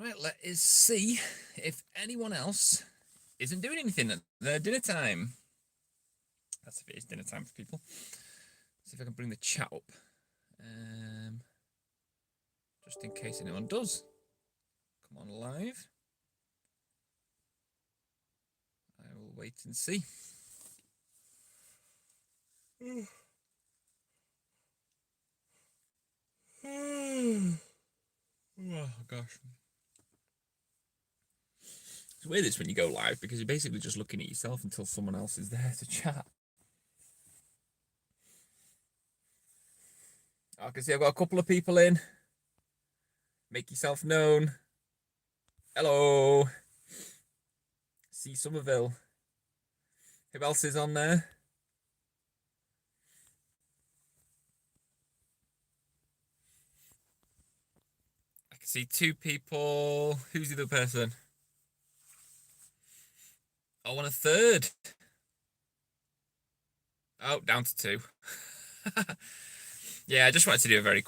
Right, let us see if anyone else isn't doing anything at their dinner time. That's if it is dinner time for people. See if I can bring the chat up. Just in case anyone does come on live. I will wait and see. Oh gosh. It's weird this when you go live because you're basically just looking at yourself until someone else is there to chat. I can see I've got a couple of people in. Make yourself known. Hello. See Somerville. Who else is on there? I can see two people. Who's the other person? Oh, and a third. Oh, down to two. Yeah, I just wanted to do a very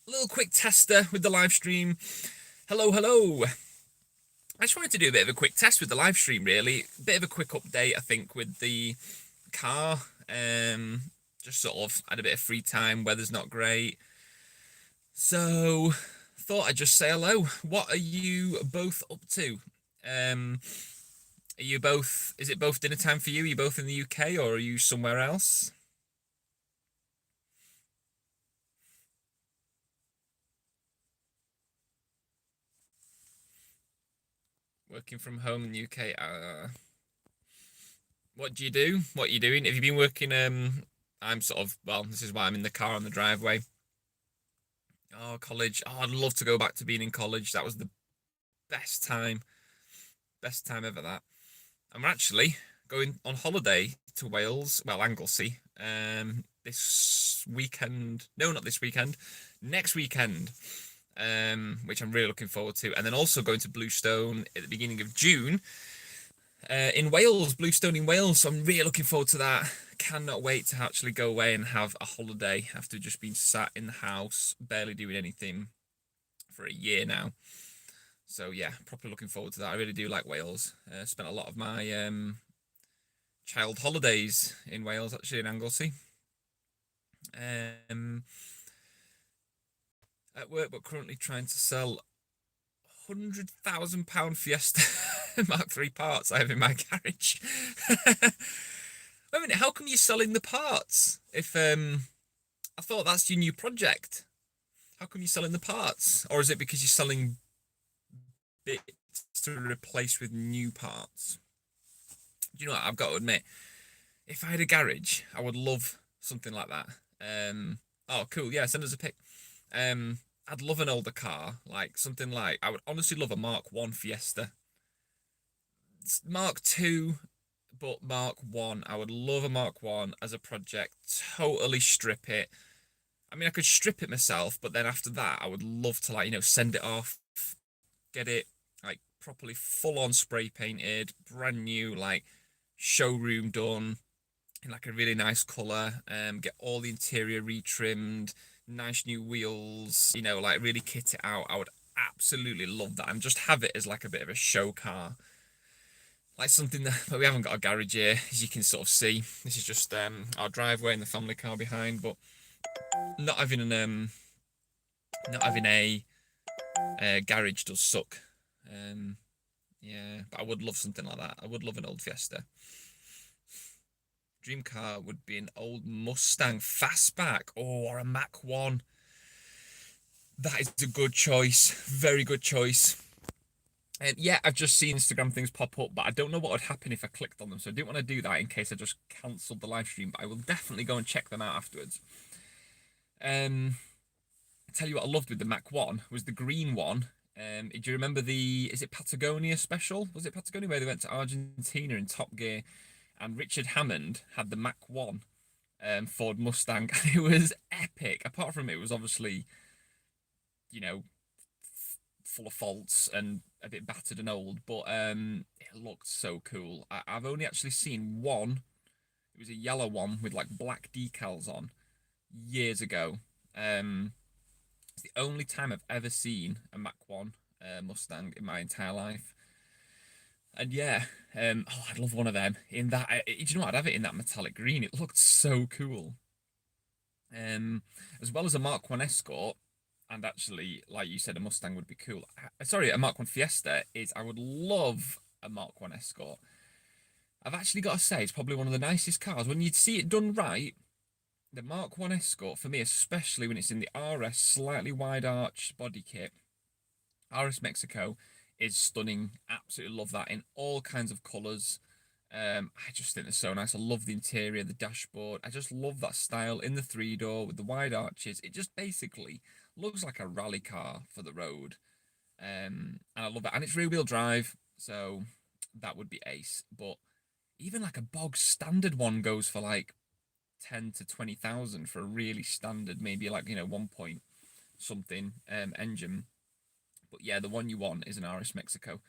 little quick tester with the live stream. Hello, hello. I just wanted to do a bit of a quick test with the live stream, really. A bit of a quick update, I think, with the car. Just sort of had a bit of free time. Weather's not great. So, thought I'd just say hello. What are you both up to? Are you both, is it both dinner time for you? Are you both in the UK or are you somewhere else? Working from home in the UK. What do you do? What are you doing? Have you been working? I'm sort of, well, this is why I'm in the car on the driveway. Oh, college. Oh, I'd love to go back to being in college. That was the best time. Best time ever, that. And we're actually going on holiday to Wales, well, Anglesey, this weekend. No, not this weekend. Next weekend. Which I'm really looking forward to. And then also going to Bluestone at the beginning of June in Wales, Bluestone in Wales. So I'm really looking forward to that. Cannot wait to actually go away and have a holiday after just being sat in the house, barely doing anything for a year now. So yeah, properly looking forward to that. I really do like Wales. Spent a lot of my child holidays in Wales, actually in Anglesey. At work, but currently trying to sell £100,000 Fiesta Mark III parts I have in my garage. Wait a minute, how come you're selling the parts? If I thought that's your new project. How come you're selling the parts? Or is it because you're selling bits to replace with new parts? Do you know what? I've got to admit, if I had a garage, I would love something like that. Oh, cool. Yeah, send us a pic. I'd love an older car, like something like I would honestly love a Mark One Fiesta. It's Mark Two, but Mark One. I would love a Mark One as a project. Totally strip it. I mean, I could strip it myself, but then after that, I would love to send it off, get it like properly full on spray painted, brand new, like showroom done in like a really nice color. Get all the interior retrimmed, nice new wheels, like really kit it out. I would absolutely love that and just have it as like a bit of a show car. Like something that, but we haven't got a garage here, as you can sort of see. This is just our driveway and the family car behind, but not having a garage does suck. Yeah, but I would love something like that. I would love an old Fiesta. Dream car would be an old Mustang Fastback, or a Mach 1. That is a good choice. Very good choice. And yeah, I've just seen Instagram things pop up, but I don't know what would happen if I clicked on them. So I didn't want to do that in case I just cancelled the live stream, but I will definitely go and check them out afterwards. I tell you what I loved with the Mach 1 was the green one. Do you remember is it Patagonia special? Was it Patagonia where they went to Argentina in Top Gear? And Richard Hammond had the Mach 1 Ford Mustang, and it was epic. Apart from it was obviously, you know, full of faults and a bit battered and old, but it looked so cool. I've only actually seen one. It was a yellow one with like black decals on years ago. It's the only time I've ever seen a Mach 1. Mustang in my entire life. And yeah, I'd love one of them in that. Do you know what? I'd have it in that metallic green. It looked so cool. Um, as well as a Mark One Escort, and actually, like you said, a Mustang would be cool. Sorry, a Mark One Fiesta is. I would love a Mark One Escort. I've actually got to say, it's probably one of the nicest cars. When you see it done right, the Mark One Escort for me, especially when it's in the RS slightly wide arch body kit, RS Mexico is stunning. Absolutely love that in all kinds of colours. I just think they're so nice. I love the interior, the dashboard. I just love that style in the three door with the wide arches. It just basically looks like a rally car for the road. And I love it. And it's rear wheel drive, so that would be ace. But even like a bog standard one goes for like 10 to 20,000 for a really standard, maybe like, 1 point something engine. But yeah, the one you want is an RS Mexico.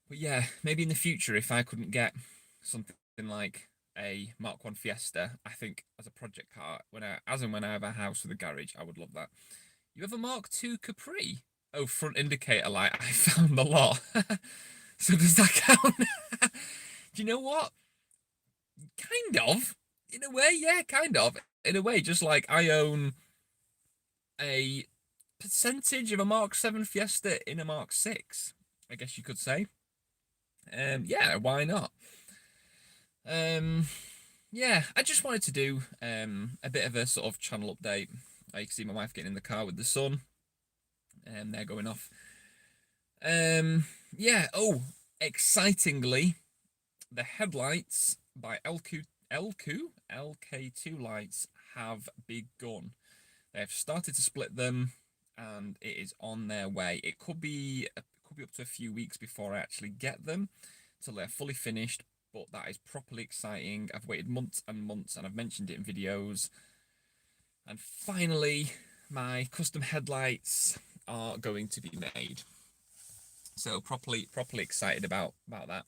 But yeah, maybe in the future, if I couldn't get something like a Mark One Fiesta, I think as a project car, as and when I have a house with a garage, I would love that. You have a Mark Two Capri? Oh, front indicator light. I found the lot. So does that count? Do you know what? Kind of. In a way, yeah, kind of. In a way, just like I own a percentage of a Mark 7 Fiesta in a Mark 6, I guess you could say. Yeah, why not? Um, yeah, I just wanted to do a bit of a sort of channel update. You can see my wife getting in the car with the son, and they're going off. Yeah. Oh, excitingly, the headlights by LK2 lights have begun. They have started to split them, and it is on their way. It could be up to a few weeks before I actually get them till they're fully finished, but that is properly exciting. I've waited months and months, and I've mentioned it in videos. And finally, my custom headlights are going to be made. So properly excited about that.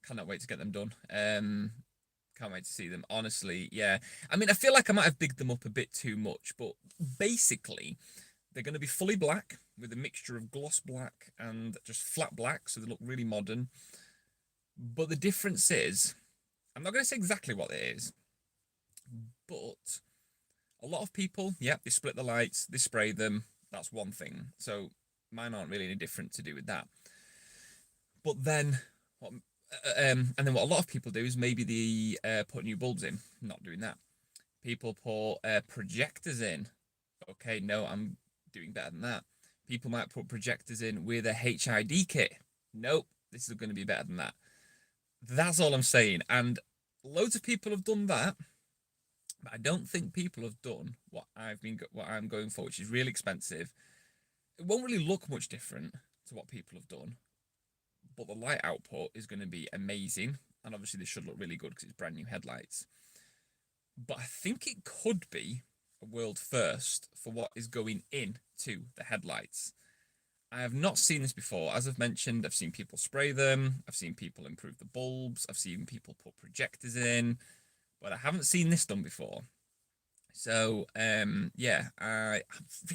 Cannot wait to get them done. Can't wait to see them. Honestly, yeah. I mean, I feel like I might have bigged them up a bit too much, but basically, they're going to be fully black with a mixture of gloss black and just flat black, so they look really modern. But the difference is, I'm not going to say exactly what it is, but a lot of people, yeah, they split the lights, they spray them. That's one thing. So mine aren't really any different to do with that. But then, and then what a lot of people do is maybe they put new bulbs in. Not doing that. People put projectors in. Okay, no, I'm doing better than that. People might put projectors in with a HID kit. Nope, this is going to be better than that. That's all I'm saying. And loads of people have done that, but I don't think people have done what I'm going for, which is really expensive. It won't really look much different to what people have done, but the light output is going to be amazing, and obviously this should look really good because it's brand new headlights. But I think it could be a world first for what is going into the headlights. I have not seen this before. As I've mentioned, I've seen people spray them, I've seen people improve the bulbs, I've seen people put projectors in, but I haven't seen this done before. So, yeah, I'm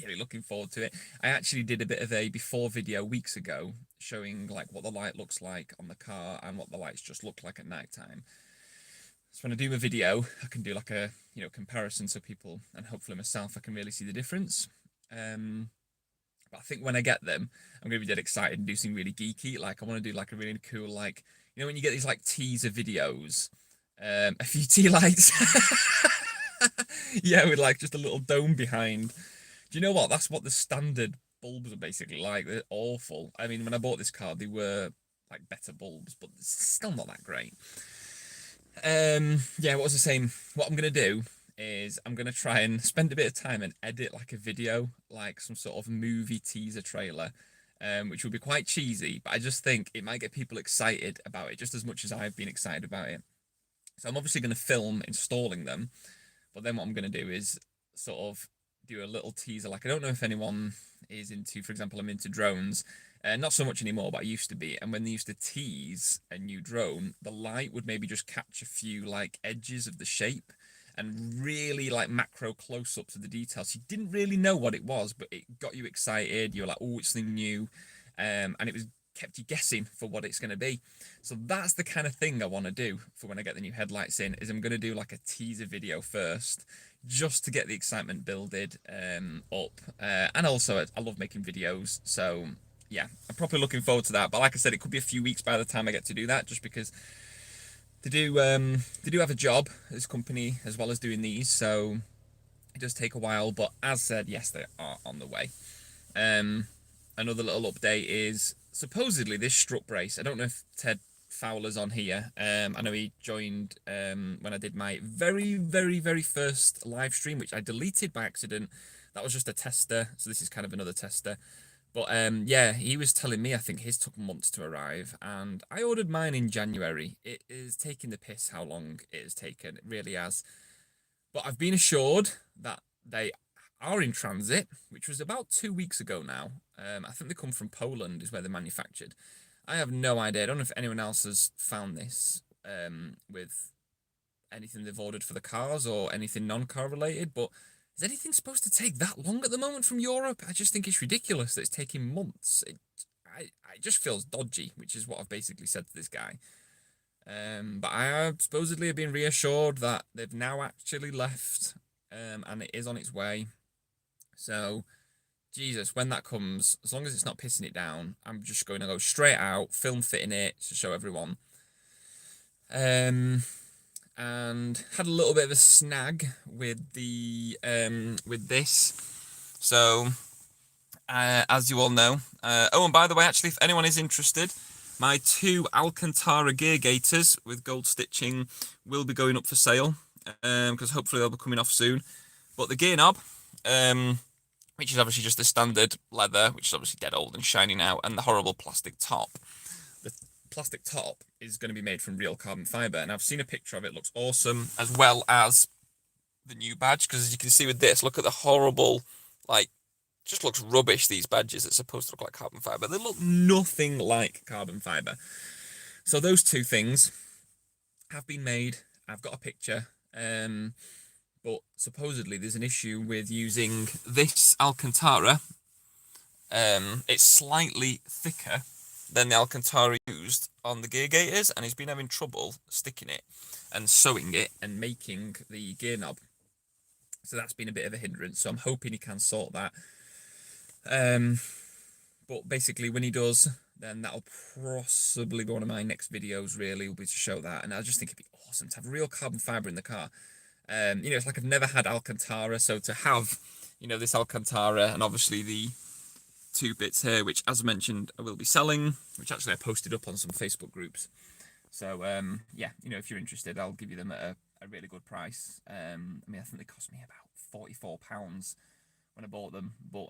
really looking forward to it. I actually did a bit of a before video weeks ago showing like what the light looks like on the car and what the lights just look like at night time. So when I do a video, I can do like a, comparison so people, and hopefully myself, I can really see the difference. But I think when I get them, I'm going to be dead excited and do something really geeky. Like I want to do like a really cool, like, when you get these like teaser videos, a few tea lights. Yeah, with like just a little dome behind. Do you know what? That's what the standard bulbs are basically like. They're awful. I mean, when I bought this car, they were like better bulbs, but it's still not that great. Yeah, what was I saying? What I'm gonna do is I'm gonna try and spend a bit of time and edit like a video, like some sort of movie teaser trailer, which will be quite cheesy, but I just think it might get people excited about it just as much as I've been excited about it. So I'm obviously gonna film installing them, but then what I'm gonna do is sort of do a little teaser. Like I don't know if anyone is into, for example, I'm into drones. Not so much anymore, but I used to be. And when they used to tease a new drone, the light would maybe just catch a few like edges of the shape, and really like macro close-ups of the details. You didn't really know what it was, but it got you excited. You were like, oh, it's something new. And it was kept you guessing for what it's going to be. So that's the kind of thing I want to do for when I get the new headlights in, is I'm going to do like a teaser video first, just to get the excitement builded up. And also, I love making videos, so yeah, I'm probably looking forward to that. But like I said, it could be a few weeks by the time I get to do that, just because they do have a job, this company, as well as doing these, so it does take a while. But as said, yes, they are on the way. Another little update is supposedly this strut brace. I don't know if Ted Fowler's on here. I know he joined when I did my very, very, very first live stream, which I deleted by accident. That was just a tester, so this is kind of another tester. But yeah, he was telling me I think his took months to arrive, and I ordered mine in January. It is taking the piss how long it has taken. It really has. But I've been assured that they are in transit, which was about 2 weeks ago now. I think they come from Poland, is where they're manufactured. I have no idea. I don't know if anyone else has found this with anything they've ordered for the cars or anything non-car related, but is anything supposed to take that long at the moment from Europe? I just think it's ridiculous that it's taking months. It just feels dodgy, which is what I've basically said to this guy. But I have supposedly been reassured that they've now actually left, and it is on its way. So, Jesus, when that comes, as long as it's not pissing it down, I'm just going to go straight out, film fitting it to show everyone. And had a little bit of a snag with the with this. So, as you all know, oh, and by the way, actually, if anyone is interested, my 2 Alcantara gear gaiters with gold stitching will be going up for sale, because hopefully they'll be coming off soon. But the gear knob, which is obviously just the standard leather, which is obviously dead old and shiny now, and the horrible plastic top. The plastic top is going to be made from real carbon fiber, and I've seen a picture of it. It looks awesome, as well as the new badge, because as you can see with this, look at the horrible, like, just looks rubbish, these badges. It's supposed to look like carbon fiber. They look nothing like carbon fiber. So those 2 things have been made. I've got a picture, but supposedly there's an issue with using this Alcantara. It's slightly thicker than the Alcantara used on the gear gaiters, and he's been having trouble sticking it and sewing it and making the gear knob. So that's been a bit of a hindrance. So I'm hoping he can sort that. But basically, when he does, then that'll possibly be one of my next videos. Really, will be to show that, and I just think it'd be awesome to have real carbon fiber in the car. It's like I've never had Alcantara, so to have, this Alcantara, and obviously the 2 bits here, which, as mentioned, I will be selling, which actually I posted up on some Facebook groups. So, yeah, if you're interested, I'll give you them at a really good price. I think they cost me about £44 when I bought them, but,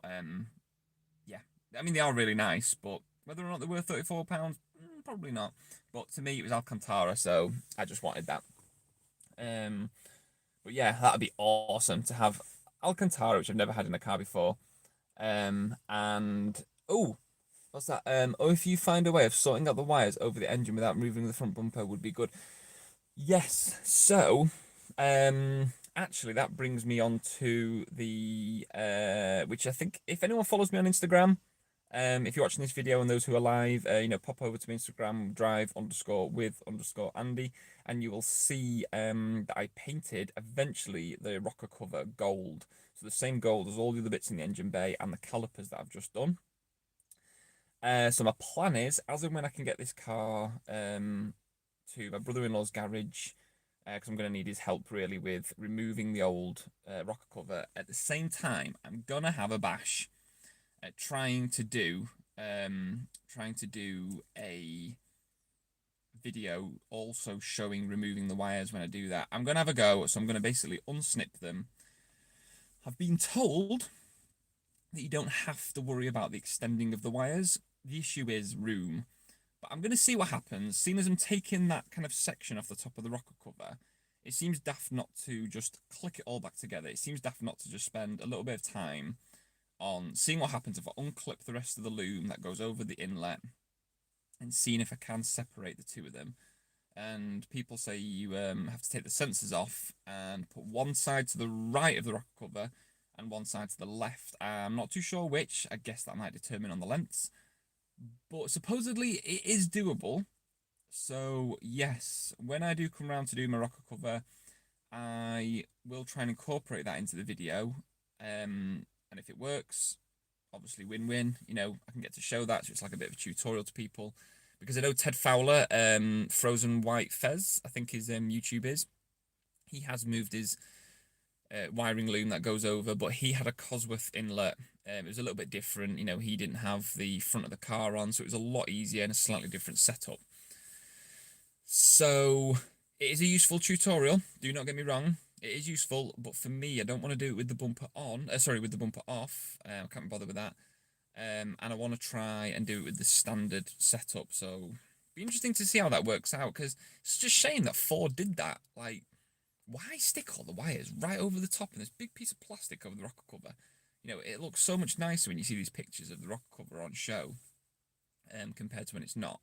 yeah, they are really nice, but whether or not they're worth £34, probably not. But to me, it was Alcantara, so I just wanted that. But yeah, that'd be awesome to have Alcantara, which I've never had in a car before. And oh, what's that? If you find a way of sorting out the wires over the engine without moving the front bumper, would be good. Yes. So, actually, that brings me on to the which I think, if anyone follows me on Instagram, if you're watching this video and those who are live, pop over to my Instagram, drive_with_Andy, and you will see that I painted eventually the rocker cover gold. So the same gold as all the other bits in the engine bay and the calipers that I've just done. So my plan is, as and when I can get this car to my brother-in-law's garage, because I'm going to need his help really with removing the old rocker cover. At the same time, I'm going to have a bash at trying to do a video also showing removing the wires when I do that. I'm going to have a go, so I'm going to basically unsnip them. I've been told that you don't have to worry about the extending of the wires. The issue is room. But I'm going to see what happens. Seeing as I'm taking that kind of section off the top of the rocker cover, it seems daft not to just click it all back together. It seems daft not to just spend a little bit of time on seeing what happens if I unclip the rest of the loom that goes over the inlet and seeing if I can separate the 2 of them. and people say you have to take the sensors off and put one side to the right of the rocker cover and one side to the left. I'm not too sure which. I guess that might determine on the lengths, but supposedly it is doable. So yes, when I do come around to do my rocker cover, I will try and incorporate that into the video. And if it works, obviously win-win. You know, I can get to show that, so it's like a bit of a tutorial to people. Because I know Ted Fowler, Frozen White Fez, I think his YouTube is. He has moved his wiring loom that goes over, but he had a Cosworth inlet. It was a little bit different. You know, he didn't have the front of the car on, so it was a lot easier and a slightly different setup. So it is a useful tutorial. Do not get me wrong. It is useful, but for me, I don't want to do it with the bumper on. Sorry, with the bumper off. I can't bother with that. And I want to try and do it with the standard setup. So be interesting to see how that works out, because it's just a shame that Ford did that. Like, why stick all the wires right over the top of this big piece of plastic over the rocker cover? You know, it looks so much nicer when you see these pictures of the rocker cover on show, compared to when it's not.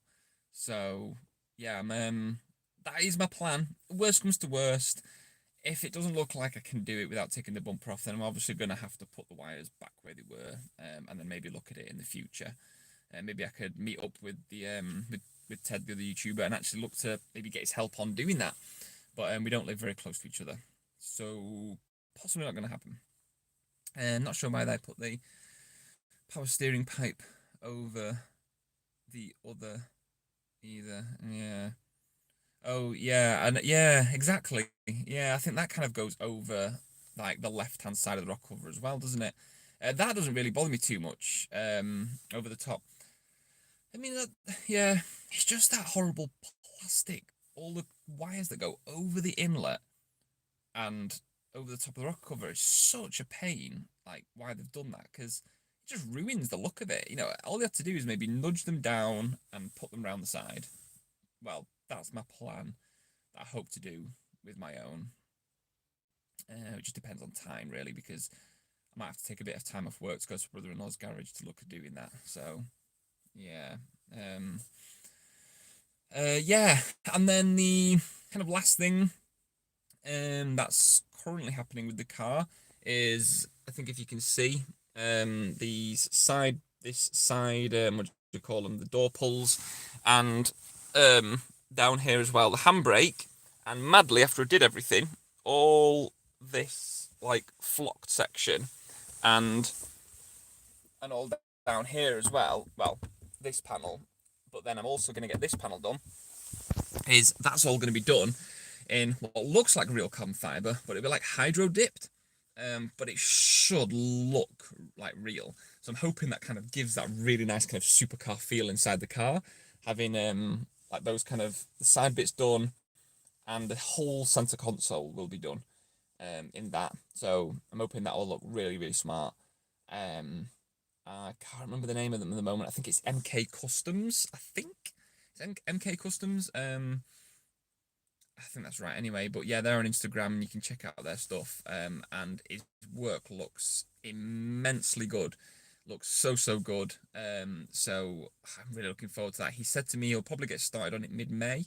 So yeah, that is my plan. Worst comes to worst, if it doesn't look like I can do it without taking the bumper off, then I'm obviously going to have to put the wires back where they were, and then maybe look at it in the future. Maybe I could meet up with the with Ted, the other YouTuber, and actually look to maybe get his help on doing that. But we don't live very close to each other, so possibly not going to happen. Not sure why they put the power steering pipe over the other either. Yeah. Oh yeah, and yeah, exactly. Yeah, I think that kind of goes over like the left-hand side of the rock cover as well, doesn't it? That doesn't really bother me too much. Over the top. I mean, yeah, it's just that horrible plastic. All the wires that go over the inlet and over the top of the rock cover is such a pain. Like why they've done that, because it just ruins the look of it. You know, all they have to do is maybe nudge them down and put them around the side. Well, that's my plan that I hope to do with my own. It just depends on time, really, because I might have to take a bit of time off work to go to brother-in-law's garage to look at doing that. So, yeah. Yeah. And then the kind of last thing that's currently happening with the car is, I think if you can see, this side, what do you call them, the door pulls, and down here as well, the handbrake, and madly, after I did everything, all this, like, flocked section, and all down here as well, this panel, but then I'm also going to get this panel done, that's all going to be done in what looks like real carbon fiber, but it'll be like hydro dipped. But it should look like real. So I'm hoping that kind of gives that really nice kind of supercar feel inside the car, having like those kind of the side bits done, and the whole center console will be done in that. So I'm hoping that will look really, really smart. I can't remember the name of them at the moment. I think it's MK Customs. I think it's MK Customs. I think that's right anyway. But yeah, they're on Instagram and you can check out their stuff. And his work looks immensely good. Looks so good. So I'm really looking forward to that. He said to me he'll probably get started on it mid-May.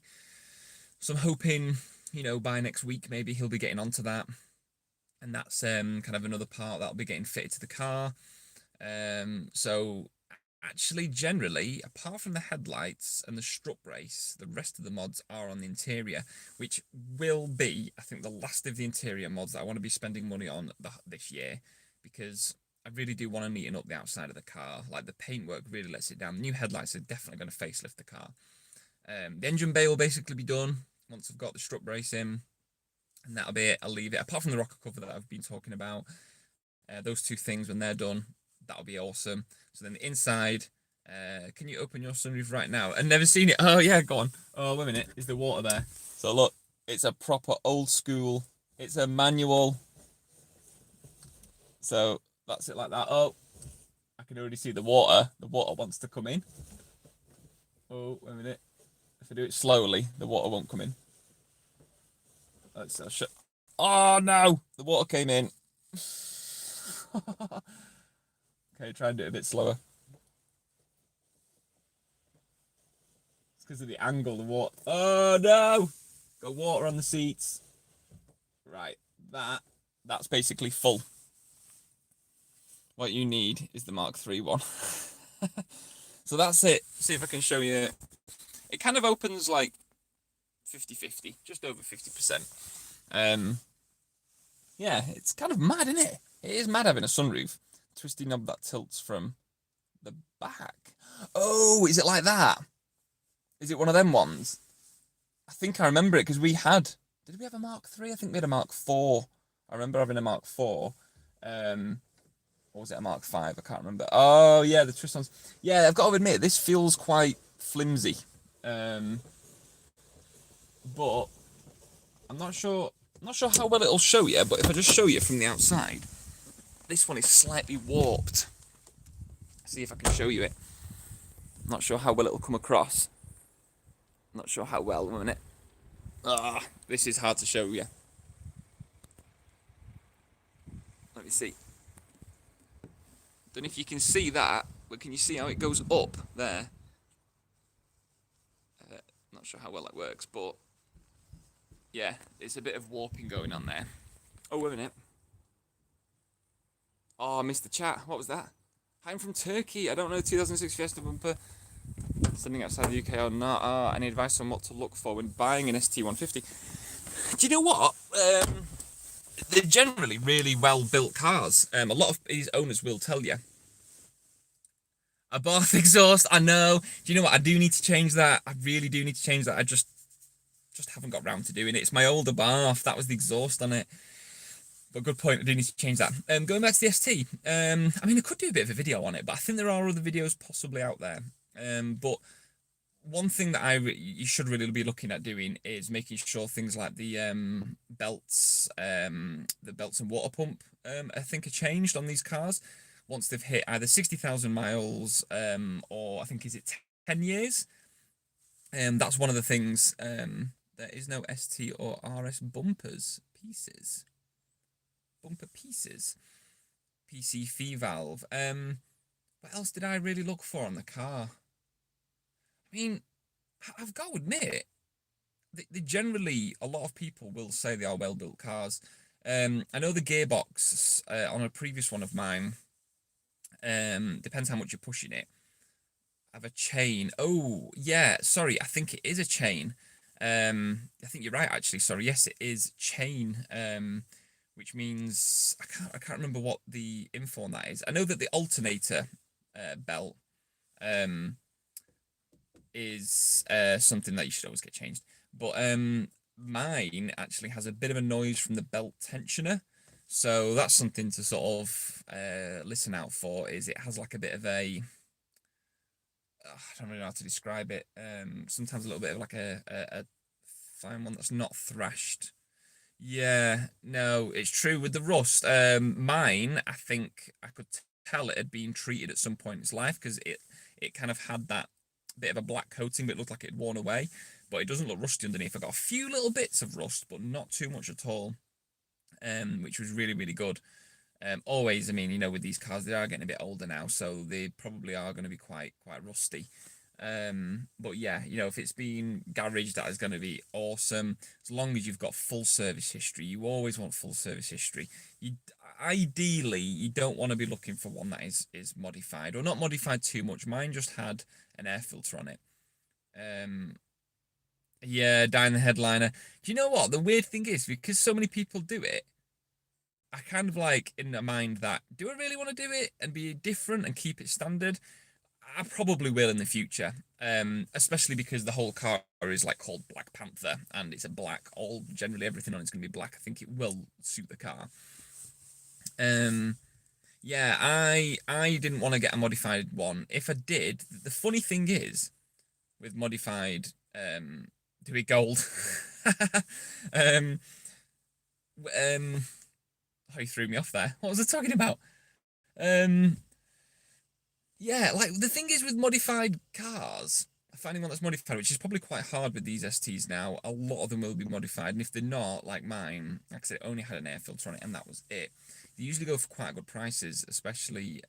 So I'm hoping, you know, by next week maybe he'll be getting onto that. And that's kind of another part that'll be getting fitted to the car. So actually, generally, apart from the headlights and the strut brace, the rest of the mods are on the interior, which will be, I think, the last of the interior mods that I want to be spending money on this year, because I really do want to neaten up the outside of the car. Like, the paintwork really lets it down. The new headlights are definitely going to facelift the car. The engine bay will basically be done once I've got the strut brace in, and that'll be it. I'll leave it. Apart from the rocker cover that I've been talking about, those two things, when they're done, that'll be awesome. So then the inside, can you open your sunroof right now? I've never seen it. Oh yeah, go on. Oh, wait a minute. Is the water there? So look, it's a proper old school. It's a manual. So that's it like that. Oh, I can already see the water. The water wants to come in. Oh, wait a minute. If I do it slowly, the water won't come in. Let's shut. Oh no, the water came in. Okay, try and do it a bit slower. because of the angle of the water. Oh no! Got water on the seats. Right, that's basically full. What you need is the Mark III one. So that's it. See if I can show you. It kind of opens like 50-50, just over 50%. Yeah, it's kind of mad, isn't it? It is mad having a sunroof. Twisty knob that tilts from the back. Oh, is it like that? Is it one of them ones? I think I remember it because we had. Did we have a Mark III? I think we had a Mark IV. I remember having a Mark IV. Or was it a Mark V? I can't remember. Oh yeah, the twist ones. Yeah, I've got to admit this feels quite flimsy. But I'm not sure. Not sure how well it'll show you. But if I just show you from the outside, this one is slightly warped. See if I can show you it. Not sure how well it'll come across. Not sure how well. 1 minute. This is hard to show you. Let me see. Don't know if you can see that, but can you see how it goes up there? Not sure how well that works, but yeah, it's a bit of warping going on there. Oh, wait a minute. Oh, I missed the chat. What was that? Hi, I'm from Turkey. I don't know 2006 Fiesta bumper. Sending outside the UK or not. Any advice on what to look for when buying an ST150? Do you know what? They're generally really well-built cars. A lot of these owners will tell you. A Bath exhaust, I know. Do you know what? I do need to change that. I really do need to change that. I just haven't got round to doing it. It's my older Bath. That was the exhaust on it. But good point. I do need to change that. Going back to the ST. I mean, I could do a bit of a video on it, but I think there are other videos possibly out there. But one thing that you should really be looking at doing is making sure things like the belts and water pump, I think, are changed on these cars once they've hit either 60,000 miles or I think is it 10 years. That's one of the things. There is no ST or RS bumper pieces. PCV valve. What else did I really look for on the car? I mean, I've got to admit, they generally, a lot of people will say they are well-built cars. I know the gearbox on a previous one of mine, depends how much you're pushing it. I have a chain. Oh, yeah, sorry, I think it is a chain. I think you're right, actually. Sorry, yes, it is chain. Which means I can't remember what the info on that is. I know that the alternator belt is something that you should always get changed. But mine actually has a bit of a noise from the belt tensioner. So that's something to sort of listen out for, is it has like a bit of a, I don't really know how to describe it. Sometimes a little bit of like a fine one that's not thrashed. Yeah, no, it's true with the rust. Mine, I think I could tell it had been treated at some point in its life because it kind of had that bit of a black coating, but it looked like it had worn away. But it doesn't look rusty underneath. I got a few little bits of rust, but not too much at all. Which was really, really good. Always, I mean, you know, with these cars, they are getting a bit older now, so they probably are going to be quite rusty. But yeah, you know, if it's been garage, that is going to be awesome. As long as you've got full service history, you always want full service history. Ideally, you don't want to be looking for one that is modified or not modified too much. Mine just had an air filter on it. Yeah, down the headliner. Do you know what? The weird thing is, because so many people do it, I kind of like in my mind that, do I really want to do it and be different and keep it standard? I probably will in the future, especially because the whole car is like called Black Panther and it's a black, generally everything on it's going to be black. I think it will suit the car. Yeah, I didn't want to get a modified one. If I did, the funny thing is, with modified, do we gold? Oh, you threw me off there. What was I talking about? Yeah, like the thing is with modified cars, finding one that's modified, which is probably quite hard with these STs now. A lot of them will be modified, and if they're not, like mine, like I said, it only had an air filter on it, and that was it. They usually go for quite good prices, especially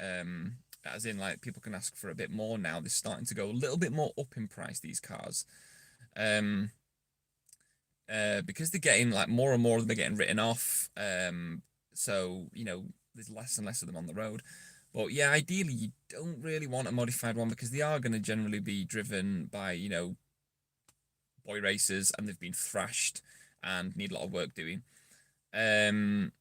as in like people can ask for a bit more now. They're starting to go a little bit more up in price, these cars. Um, because they're getting like more and more of them are getting written off. So there's less and less of them on the road. But yeah, ideally you don't really want a modified one because they are going to generally be driven by boy racers, and they've been thrashed and need a lot of work doing. Um,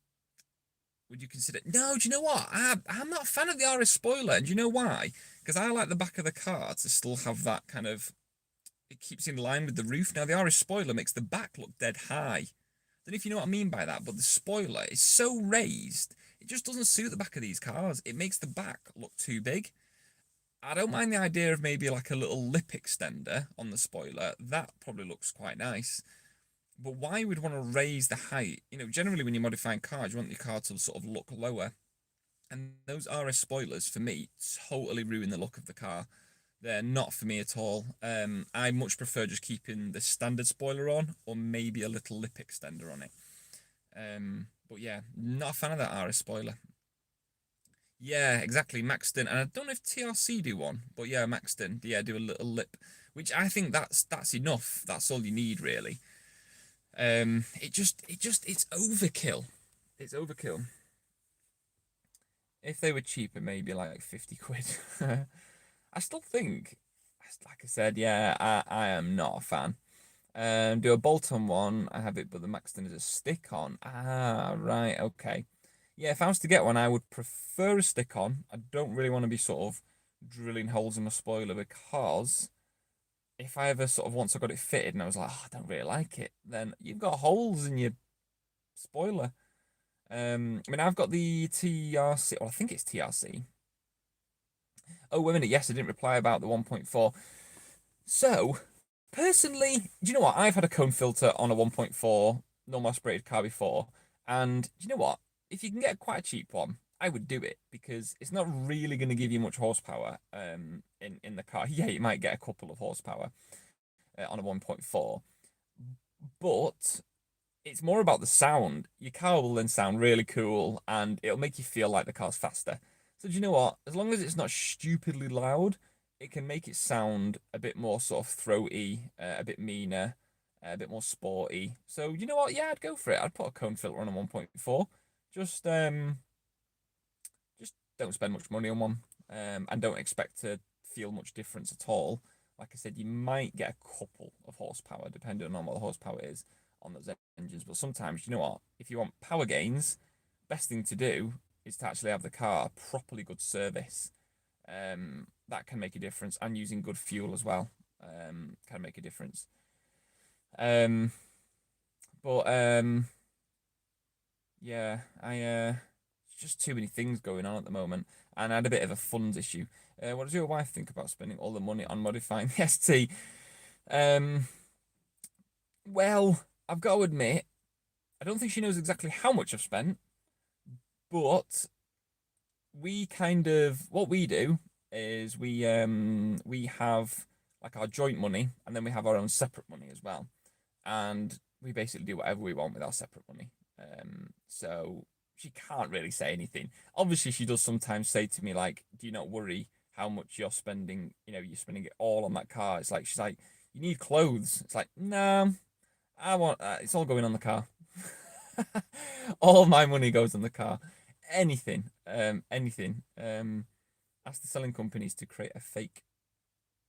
would you consider? No, do you know what? I'm not a fan of the RS spoiler, and do you know why? Because I like the back of the car to still have that kind of. It keeps in line with the roof. Now the RS spoiler makes the back look dead high. I don't know if you know what I mean by that, but the spoiler is so raised, it just doesn't suit the back of these cars. It makes the back look too big. I don't mind the idea of maybe like a little lip extender on the spoiler. That probably looks quite nice. But why would want to raise the height? Generally when you're modifying cars, you want your car to sort of look lower. And those RS spoilers, for me, totally ruin the look of the car. They're not for me at all. I much prefer just keeping the standard spoiler on, or maybe a little lip extender on it. But yeah, not a fan of that RS spoiler. Yeah, exactly, Maxton. And I don't know if TRC do one, but yeah, Maxton, yeah, do a little lip, which I think that's enough. That's all you need, really. It's overkill. It's overkill. If they were cheaper, maybe like 50 quid. I still think, like I said, yeah, I am not a fan. Do a bolt-on one. I have it, but the Maxton is a stick-on. Ah, right, okay. Yeah, if I was to get one, I would prefer a stick-on. I don't really want to be sort of drilling holes in my spoiler, because if I ever sort of once I got it fitted and I was like, oh, I don't really like it, then you've got holes in your spoiler. I mean, I've got the TRC, or I think it's TRC. Oh, wait a minute. Yes, I didn't reply about the 1.4. So, personally, do you know what? I've had a cone filter on a 1.4 normal aspirated car before. And do you know what? If you can get quite a cheap one, I would do it, because it's not really going to give you much horsepower in the car. Yeah, you might get a couple of horsepower on a 1.4. But it's more about the sound. Your car will then sound really cool, and it'll make you feel like the car's faster. So do you know what? As long as it's not stupidly loud, it can make it sound a bit more sort of throaty, a bit meaner, a bit more sporty. So you know what? Yeah, I'd go for it. I'd put a cone filter on a 1.4. Just just don't spend much money on one, and don't expect to feel much difference at all. Like I said, you might get a couple of horsepower, depending on what the horsepower is on those engines. But sometimes, you know what? If you want power gains, best thing to do is to actually have the car properly good service. That can make a difference, and using good fuel as well can make a difference. Um, but yeah, just too many things going on at the moment, and I had a bit of a funds issue. What does your wife think about spending all the money on modifying the ST? Well, I've got to admit, I don't think she knows exactly how much I've spent, but what we do is we have like our joint money, and then we have our own separate money as well, and we basically do whatever we want with our separate money. So she can't really say anything. Obviously, she does sometimes say to me like, "Do you not worry how much you're spending? You're spending it all on that car." It's like she's like, "You need clothes." It's like, "No, I want. It's all going on the car. All my money goes on the car. Anything. Ask the selling companies to create a fake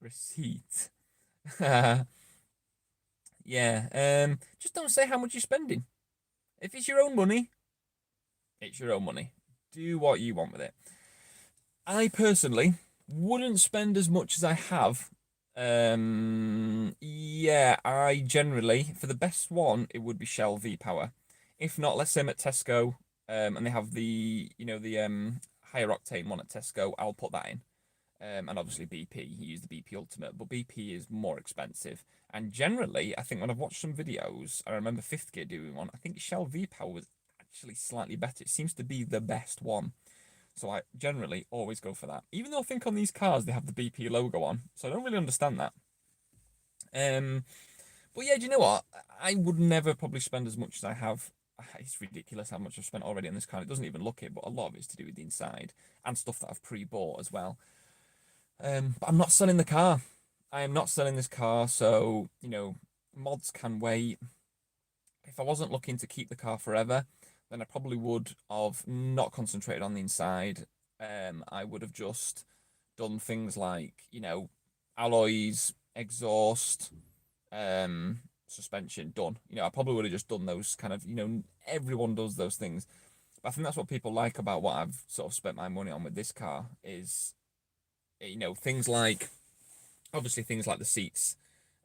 receipt." Yeah. Just don't say how much you're spending. If it's your own money, it's your own money. Do what you want with it. I personally wouldn't spend as much as I have. Yeah, I generally, for the best one, it would be Shell V-Power. If not, let's say I'm at Tesco, and they have the higher octane one at Tesco, I'll put that in. And obviously BP, you use the BP Ultimate, but BP is more expensive. And generally, I think when I've watched some videos, I remember Fifth Gear doing one, I think Shell V-Power was actually slightly better. It seems to be the best one. So I generally always go for that. Even though I think on these cars they have the BP logo on, so I don't really understand that. But yeah, do you know what? I would never probably spend as much as I have it's ridiculous how much I've spent already on this car. It doesn't even look it, but a lot of it's to do with the inside and stuff that I've pre-bought as well. But I'm not selling the car. I am not selling this car, so mods can wait. If I wasn't looking to keep the car forever, then I probably would have not concentrated on the inside. I would have just done things like, alloys, exhaust, suspension done. I probably would have just done those kind of, everyone does those things. But I think that's what people like about what I've sort of spent my money on with this car is, things like, obviously things like the seats.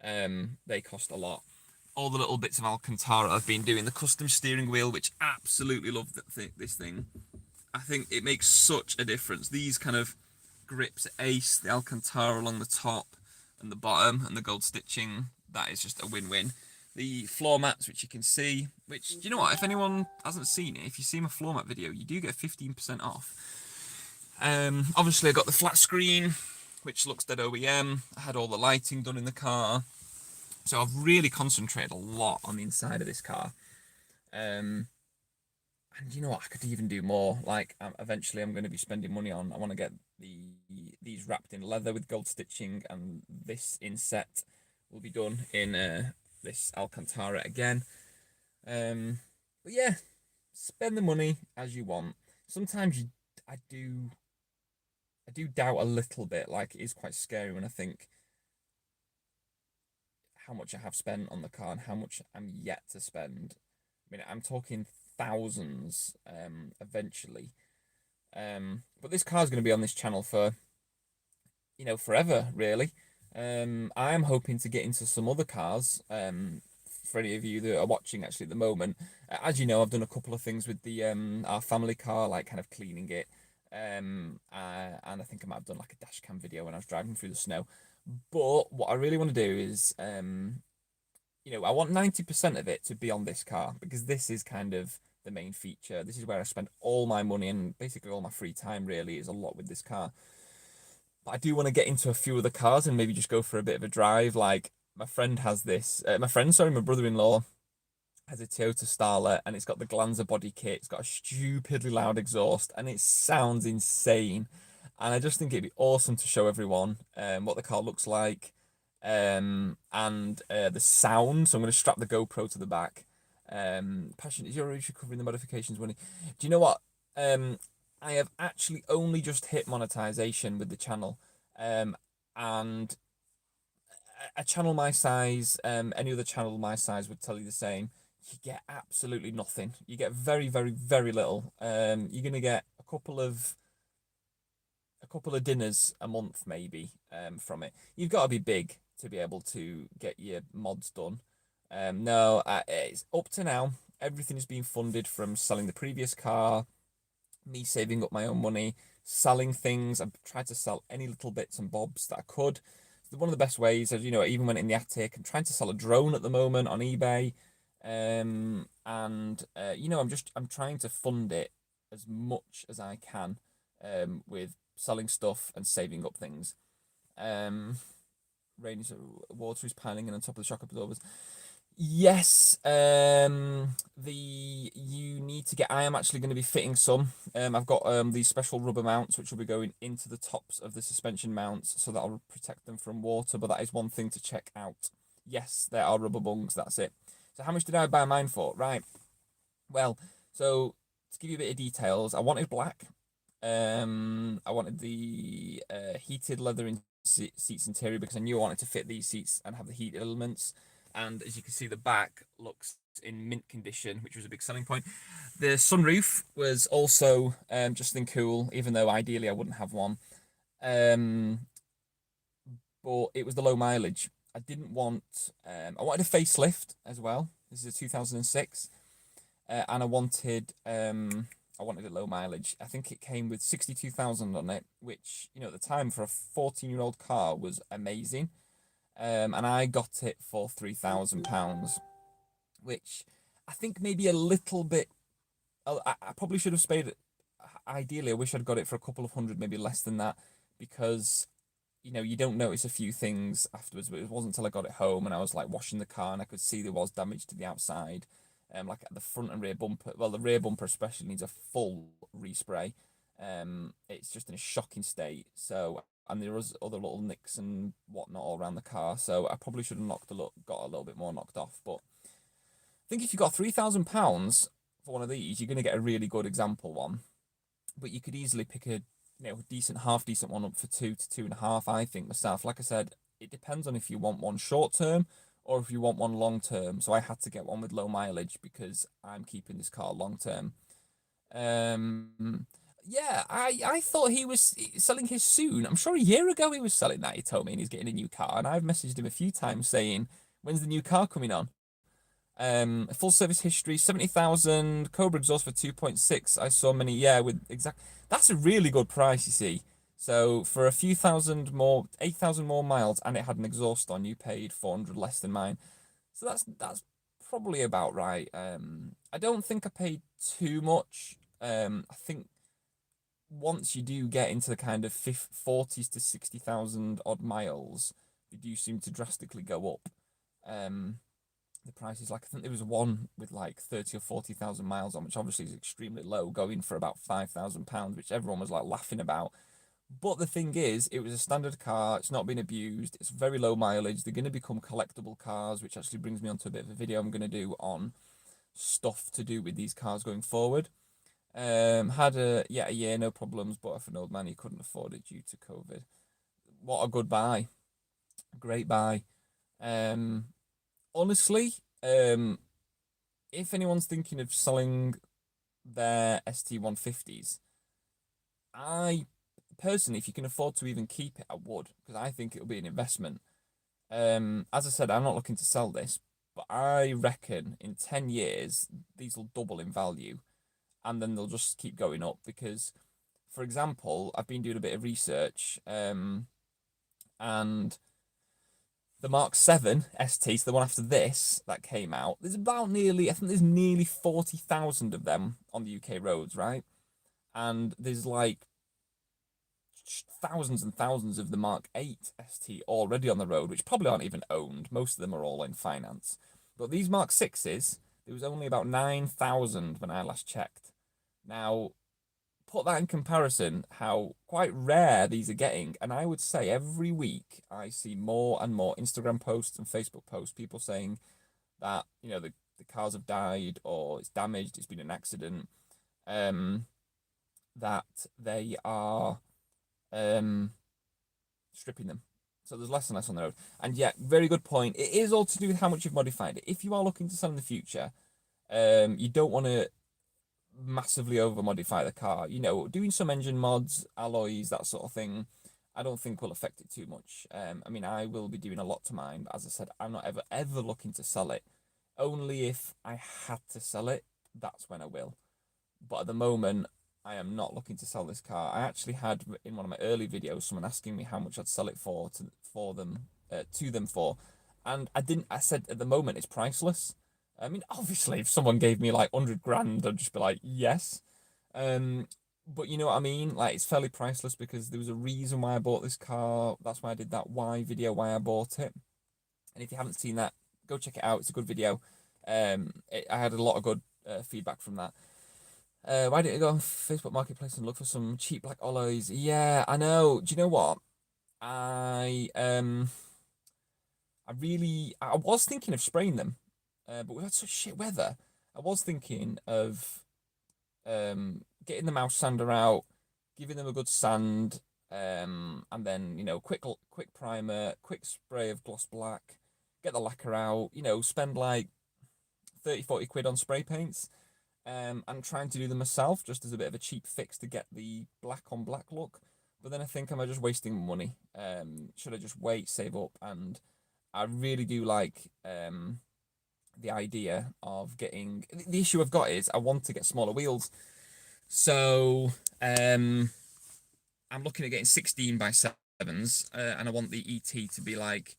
They cost a lot. All the little bits of Alcantara I've been doing, the custom steering wheel, which absolutely love this thing. I think it makes such a difference. These kind of grips, Ace, the Alcantara along the top and the bottom, and the gold stitching, that is just a win-win. The floor mats, which you can see, which, do you know what, if anyone hasn't seen it, if you see my floor mat video, you do get 15% off. Obviously I got the flat screen, which looks dead OEM. I had all the lighting done in the car. So I've really concentrated a lot on the inside of this car. And you know what, I could even do more. Like, eventually I'm going to be spending money on, I want to get these wrapped in leather with gold stitching, and this inset will be done in this Alcantara again. But yeah, spend the money as you want. Sometimes I do doubt a little bit. Like, it is quite scary when I think how much I have spent on the car and how much I'm yet to spend. I mean, I'm talking thousands eventually. But this car's going to be on this channel for, forever, really. I am hoping to get into some other cars. For any of you that are watching actually at the moment, as you know, I've done a couple of things with the our family car, like kind of cleaning it. And I think I might have done like a dash cam video when I was driving through the snow. But what I really want to do is, I want 90% of it to be on this car, because this is kind of the main feature. This is where I spend all my money and basically all my free time, really, is a lot with this car. But I do want to get into a few of the cars and maybe just go for a bit of a drive. Like, my friend has this, my brother-in-law has a Toyota Starlet, and it's got the Glanzer body kit. It's got a stupidly loud exhaust, and it sounds insane. And I just think it'd be awesome to show everyone what the car looks like, and the sound. So I'm going to strap the GoPro to the back. Passion, is your issue covering the modifications? Do you know what? I have actually only just hit monetization with the channel, and a channel my size, any other channel my size would tell you the same. You get absolutely nothing. You get very, very, very little. You're gonna get a couple of dinners a month maybe from it. You've got to be big to be able to get your mods done. No, it's up to now. Everything has been funded from selling the previous car, me saving up my own money, selling things. I've tried to sell any little bits and bobs that I could. One of the best ways, as I even went in the attic. I'm trying to sell a drone at the moment on eBay. I'm trying to fund it as much as I can, with selling stuff and saving up things. Rainy, so water is piling in on top of the shock absorbers. Yes, you need to get. I am actually going to be fitting some. I've got these special rubber mounts which will be going into the tops of the suspension mounts, so that'll protect them from water. But that is one thing to check out. Yes, there are rubber bungs. That's it. So how much did I buy mine for? Right. Well, so to give you a bit of details, I wanted black. I wanted the heated leather in seats interior, because I knew I wanted to fit these seats and have the heat elements. And as you can see, the back looks in mint condition, which was a big selling point. The sunroof was also just in cool, even though ideally I wouldn't have one. But it was the low mileage. I didn't want. I wanted a facelift as well. This is a 2006, and I wanted a low mileage. I think it came with 62,000 on it, which at the time for a 14-year-old car was amazing. And I got it for £3,000, which I think maybe a little bit. I probably should have paid it. Ideally, I wish I'd got it for a couple of hundred, maybe less than that, because you don't notice a few things afterwards. But it wasn't until I got it home and I was like washing the car and I could see there was damage to the outside. like at the front and rear bumper. Well, the rear bumper especially needs a full respray. It's just in a shocking state. So, and there was other little nicks and whatnot all around the car. So I probably should have got a little bit more knocked off. But I think if you got £3,000 for one of these, you're going to get a really good example one. But you could easily pick a half decent one up for 2 to 2.5. I think myself. Like I said, it depends on if you want one short term or if you want one long term. So I had to get one with low mileage because I'm keeping this car long term. Yeah, I thought he was selling his soon. I'm sure a year ago he was selling that. He told me, and he's getting a new car, and I've messaged him a few times saying, "When's the new car coming on?" Full service history, 70,000, Cobra exhaust for 2.6. I saw many, yeah, with exact. That's a really good price, you see. So for a few thousand more, 8,000 more miles, and it had an exhaust on, you paid 400 less than mine. So that's probably about right. I don't think I paid too much. I think once you do get into the kind of 40s to 60,000 odd miles, they do seem to drastically go up. The price is like, I think there was one with like 30 or 40,000 miles on, which obviously is extremely low, going for about £5,000, which everyone was like laughing about. But the thing is, it was a standard car. It's not been abused. It's very low mileage. They're going to become collectible cars, which actually brings me on to a bit of a video I'm going to do on stuff to do with these cars going forward. Had a year, no problems, but if an old man, he couldn't afford it due to COVID. What a good buy. Great buy. Honestly, if anyone's thinking of selling their ST150s, I personally, if you can afford to even keep it, I would, because I think it'll be an investment. As I said, I'm not looking to sell this, but I reckon in 10 years, these will double in value, and then they'll just keep going up because, for example, I've been doing a bit of research, and the Mark 7 ST, so the one after this that came out, there's about I think there's nearly 40,000 of them on the UK roads, right? And there's like thousands and thousands of the Mark 8 ST already on the road, which probably aren't even owned. Most of them are all in finance. But these Mark 6s, there was only about 9,000 when I last checked. Now, put that in comparison, how quite rare these are getting. And I would say every week I see more and more Instagram posts and Facebook posts, people saying that, the cars have died or it's damaged, it's been an accident, that they are stripping them. So there's less and less on the road. And yeah, very good point. It is all to do with how much you've modified it. If you are looking to sell in the future, you don't want to massively over modify the car. Doing some engine mods, alloys, that sort of thing, I don't think will affect it too much. I mean, I will be doing a lot to mine, but as I said, I'm not ever looking to sell it. Only if I had to sell it, that's when I will. But at the moment, I am not looking to sell this car. I actually had in one of my early videos someone asking me how much I'd sell it to them for, and I didn't. I said at the moment it's priceless. I mean, obviously, if someone gave me like 100 grand, I'd just be like, yes. But you know what I mean? Like, it's fairly priceless because there was a reason why I bought this car. That's why I did that why video, why I bought it. And if you haven't seen that, go check it out. It's a good video. I had a lot of good feedback from that. Why didn't you go on Facebook Marketplace and look for some cheap black alloys? Yeah, I know. Do you know what? I was thinking of spraying them, but we've had such shit weather. I was thinking of getting the mouse sander out, giving them a good sand, and then quick primer, quick spray of gloss black, get the lacquer out. Spend like 30-40 quid on spray paints. I'm trying to do them myself just as a bit of a cheap fix to get the black on black look. But then I think, am I just wasting money? Should I just wait, save up? And I really do like the idea of getting. The issue I've got is I want to get smaller wheels. So I'm looking at getting 16 by 7s, and I want the ET to be like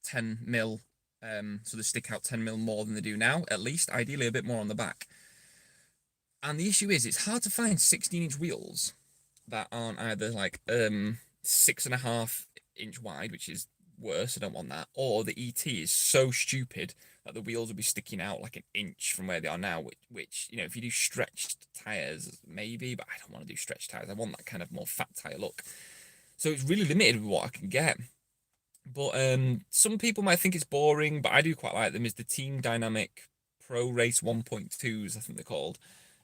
10 mil. So they stick out 10 mil more than they do now, at least. Ideally, a bit more on the back. And the issue is, it's hard to find 16-inch wheels that aren't either like 6.5 inch wide, which is worse. I don't want that. Or the ET is so stupid that the wheels will be sticking out like an inch from where they are now. Which if you do stretched tires, maybe, but I don't want to do stretched tires. I want that kind of more fat tire look. So it's really limited with what I can get. But some people might think it's boring, but I do quite like them. Is the Team Dynamic Pro Race 1.2s, I think they're called,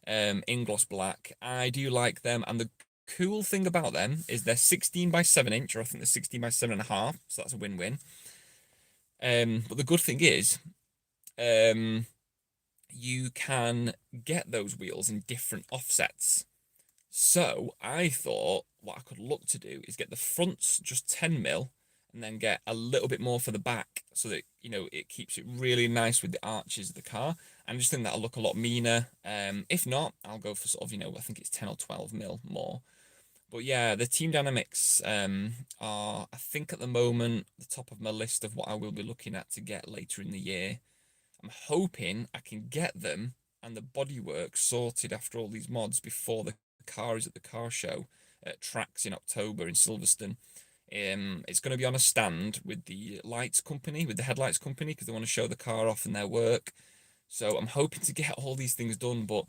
in gloss black. I do like them, and the cool thing about them is they're 16 by 7 inch, or I think they're 16 by 7.5, so that's a win-win. But the good thing is, you can get those wheels in different offsets. So I thought what I could look to do is get the fronts just 10mm and then get a little bit more for the back so that, it keeps it really nice with the arches of the car. And I just think that'll look a lot meaner. If not, I'll go for sort of, I think it's 10 or 12mm more. But yeah, the Team Dynamics are, I think at the moment, the top of my list of what I will be looking at to get later in the year. I'm hoping I can get them and the bodywork sorted after all these mods before the car is at the car show at Tracks in October in Silverstone. It's going to be on a stand with the lights company, with the headlights company, because they want to show the car off and their work. So I'm hoping to get all these things done. But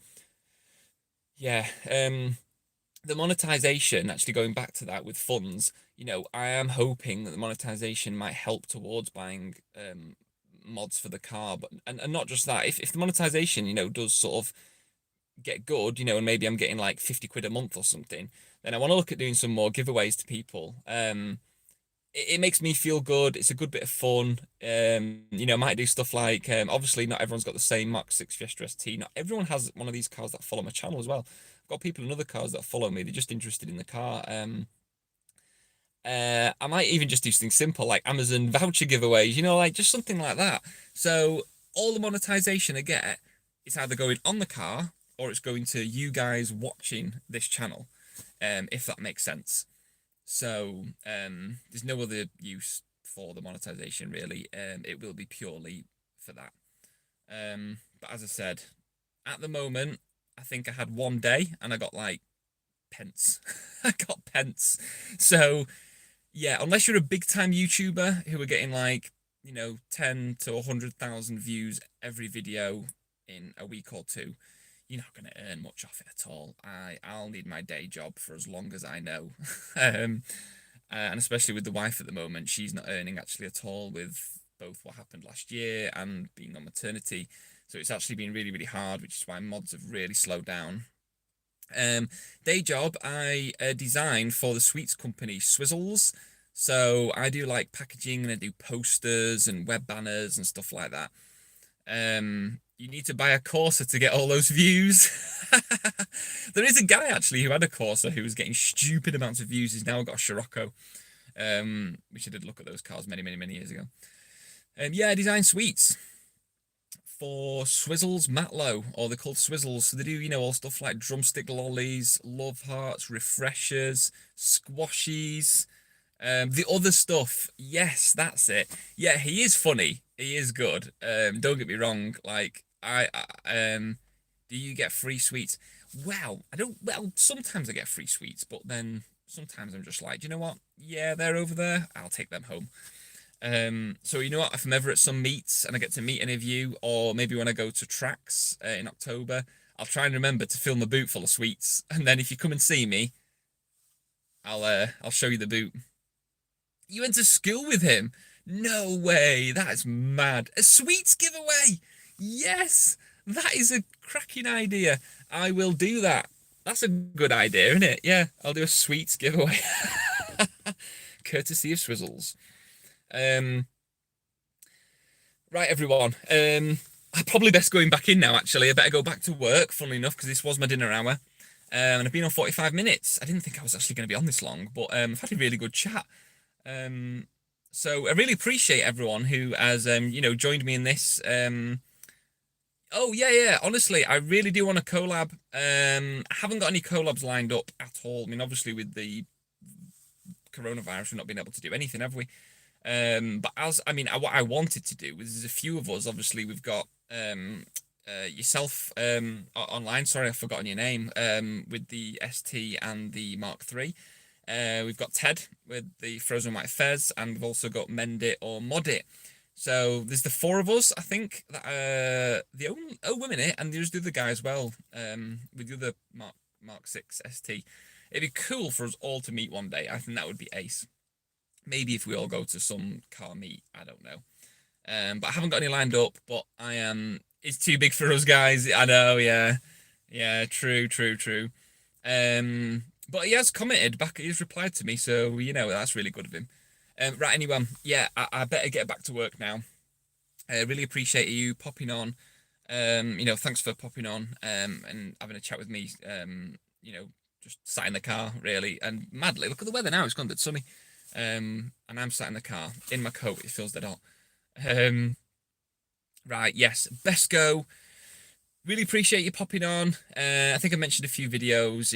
yeah, the monetization, actually going back to that with funds, I am hoping that the monetization might help towards buying mods for the car. But and not just that, if the monetization, does sort of get good, and maybe I'm getting like 50 quid a month or something, then I want to look at doing some more giveaways to people. It makes me feel good. It's a good bit of fun. I might do stuff like, obviously not everyone's got the same Mark 6 Fiesta ST. Not everyone has one of these cars that follow my channel as well. I've got people in other cars that follow me. They're just interested in the car. I might even just do something simple like Amazon voucher giveaways, like just something like that. So all the monetization I get is either going on the car or it's going to you guys watching this channel, if that makes sense. So there's no other use for the monetization really. It will be purely for that. But as I said, at the moment, I think I had one day and I got like pence. I got pence. So yeah, unless you're a big time YouTuber who are getting like, 10 to 100,000 views every video in a week or two, you're not going to earn much off it at all. I'll need my day job for as long as I know. And especially with the wife at the moment, she's not earning actually at all with both what happened last year and being on maternity. So it's actually been really, really hard, which is why mods have really slowed down. Day job, I design for the sweets company Swizzles. So I do like packaging and I do posters and web banners and stuff like that. You need to buy a Corsa to get all those views. There is a guy actually who had a Corsa who was getting stupid amounts of views. He's now got a Scirocco. Which I did look at those cars many, many, many years ago. Yeah, I design sweets for Swizzles Matlow, or they're called Swizzles. So they do, all stuff like drumstick lollies, love hearts, refreshers, squashies, the other stuff. Yes, that's it. Yeah, he is funny. He is good. Don't get me wrong. Like do you get free sweets? Well, I don't. Well, sometimes I get free sweets, but then sometimes I'm just like, do you know what? Yeah, they're over there. I'll take them home. So you know what? If I'm ever at some meets and I get to meet any of you, or maybe when I go to Tracks in October, I'll try and remember to fill my boot full of sweets. And then if you come and see me, I'll show you the boot. You went to school with him? No way. That's mad. A sweets giveaway. Yes, that is a cracking idea. I will do that. That's a good idea, isn't it? Yeah, I'll do a sweets giveaway. Courtesy of Swizzles. Right, everyone. I probably best going back in now, actually. I better go back to work, funnily enough, because this was my dinner hour. And I've been on 45 minutes. I didn't think I was actually going to be on this long, but I've had a really good chat. So I really appreciate everyone who has, joined me in this. Oh, yeah. Honestly, I really do want a collab. I haven't got any collabs lined up at all. I mean, obviously, with the coronavirus, we've not been able to do anything, have we? But what I wanted to do was there's a few of us. Obviously, we've got yourself online. Sorry, I've forgotten your name. With the ST and the Mark III. We've got Ted with the Frozen White Fez, and we've also got Mend It or Mod It. So there's the four of us, I think. That the only wait a minute, and there's the other guy as well. With the other Mark 6 ST. It'd be cool for us all to meet one day. I think that would be ace. Maybe if we all go to some car meet, I don't know. But I haven't got any lined up. But I am. It's too big for us guys. I know. Yeah. Yeah. True. True. True. But he has commented back. He's replied to me, so that's really good of him. Right. Anyway, yeah. I better get back to work now. I really appreciate you popping on. Thanks for popping on. And having a chat with me. Just sat in the car really, and madly look at the weather now. It's gone a bit sunny. And I'm sat in the car in my coat. It feels dead hot. Right, yes, best go. Really appreciate you popping on. I think I mentioned a few videos,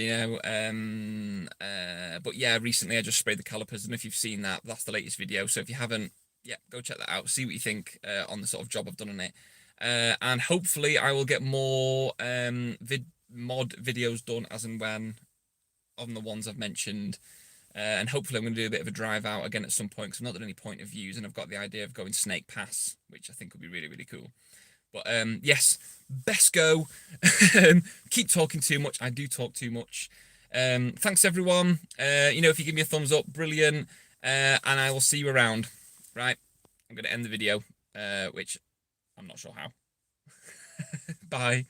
but yeah, recently I just sprayed the calipers. I don't know if you've seen that. That's the latest video. So if you haven't, yeah, go check that out. See what you think on the sort of job I've done on it. And hopefully I will get more mod videos done as and when on the ones I've mentioned. And hopefully I'm going to do a bit of a drive out again at some point, because I've not done any point of views, and I've got the idea of going Snake Pass, which I think would be really, really cool. But yes, best go. Keep talking too much. I do talk too much. Thanks everyone. If you give me a thumbs up, brilliant. And I will see you around. Right, I'm going to end the video, which I'm not sure how. Bye.